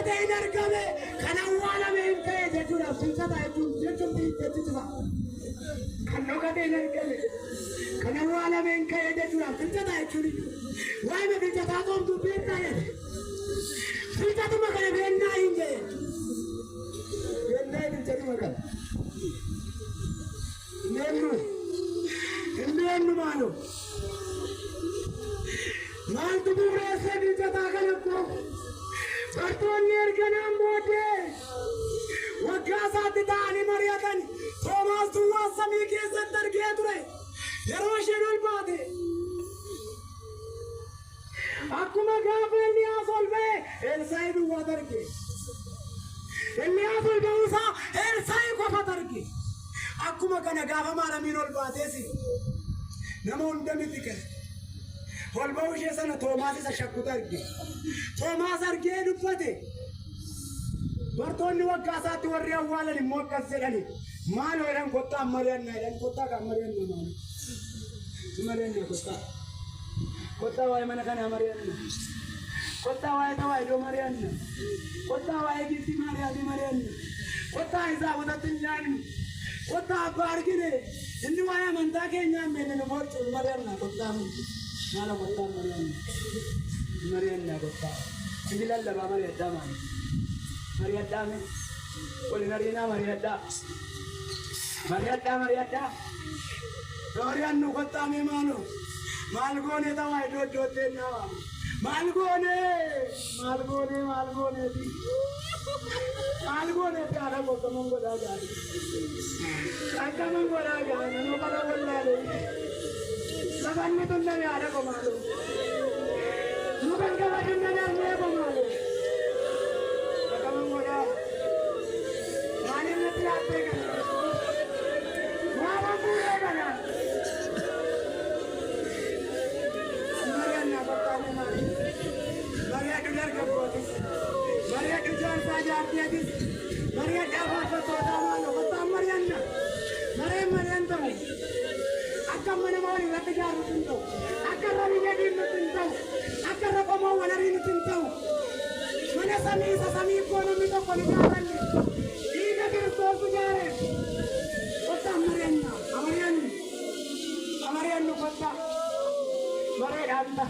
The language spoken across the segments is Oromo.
dhokatee argame kan awwaalame hin ta'e jechuudha. Filcata jechuun jechuudha. Kan dhokatee argame kan awwaalame hin ta'e jechuudha. Filcata jechuun waa'ee filcataa qoomtu beektaa jedhe. Filcatuma kana beeknaa hin jedhe. Beeknaa filcatuma kana. Innu maalo. Maaltu bu'uureessa filcataa kana koo. Bartoonni erganaan booddee waggaa isaatti ta'anii mari'atan Toomaas duwwaa samii keessatti argee ture. Yeroo isheen ol baate akkuma gaafa Eeliyaas ol ba'e Elsaa'i duwwaatu arge. Eeliyaas ol ba'uusaa Elsaa'i qofatu arge. Akkuma kana gaafa Maaramiin ol baatees nama hunda miti kana. Ol ba'uu ishee sana Toomaas isa shakkutu arge. Toomaas argee dubbate. Bartoonni waggaa isaatti warri awwaalan immoo akkas jedhani. Maal jedhan kottaa mari'annaa jedhan kottaa kan mari'annaa maali? Mari'annaa kottaa. Kottaa waa'ee mana kanaa mari'annaa. Kottaa waa'ee tawaayidoo mari'annaa. Kottaa waa'ee giftii maariyaamii mari'annaa. Kottaa isaa wotatti hin jaannu. Kottaa abbaa argine. Inni waa'ee amantaa keenyaa hin beekne nu boorcuun mari'annaa kottaa hundi. Maala kottaa mari'annaa. Mari'annaa kottaa. Inni lallabaa mari'addaa maali? Mari'addaa mee? Waliin ariinaa mari'addaa. Mari'addaa. Mari'annu kottaa mee maaloo? Maal goone ta'aa iddoo iddootti ennaa waamu? Maal goone haadha qoqqaman godhaa gaari. Akkaman godhaa gaari nama kana wallaalee. Lafanni tunname haadha qomaaloo. Mukan gaba tunname almee qomaaloo. Akkaman godhaa. Maaliif natti laattee kana? Waaman fuudhee kana? Mari'annaa qophaa'ee maali? Mari'addu dargaggootis. Mari'addu jaarsaa jaartiyatis. Mari'addaa faarfattootaa maaloo qophaa'an mari'annaa. Mari'an ta'u. Akka mana maali irratti jaaruutu hin ta'u. Akka irra miidhagina nuti hin ta'u. Akka irra qomoo walarii nuti hin ta'u. Mana samii isa samii koo namni tokko ni jaaranne. Dhiiga Kiristoosu jaare. Qottaan mari'annaa. Amari'annu qottaa. Bareedhaan ta'a.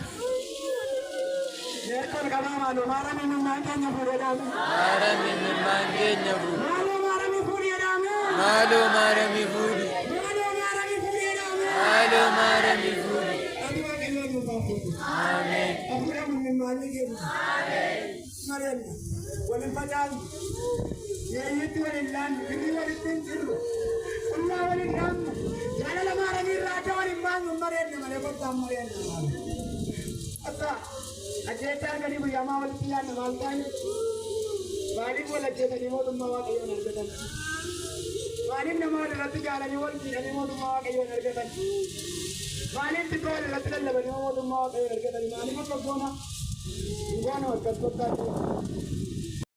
Neekkoon qabaa maaloo Maaramiin mimmaan keenya fuudhee dhaame. Maaramiin mimmaan keenya fuudhe. Maaloo Maaramii fuudhee dhaame. Maaloo Maaramii fuudhe. Maaloo Maaramii fuudhe. Ameen. Afuudhamuun mimmaan ni kennu. Mari'anna. Waliin facaasu. Yeeyyitti waliin laannu. Inni walitti hin jirru. Qullaa waliin dhaamnu. Jaalala Maaramii irraa adda waliin baannu mari'anna malee qottaan mari'anna. Akka ajjeechaa arganii guyyaamaa walitti yaadna maal ta'ani? Maaliif wal ajjeetanii mootummaa Waaqayyoon argatan? Maaliif nama wal irratti jaalanii wal miidhanii mootummaa Waaqayyoon argatan? Maaliif xiqqoo wal irratti lallabanii mootummaa Waaqayyoon argatan? Maaliif akka goona? Goona akkas qottaa jiru.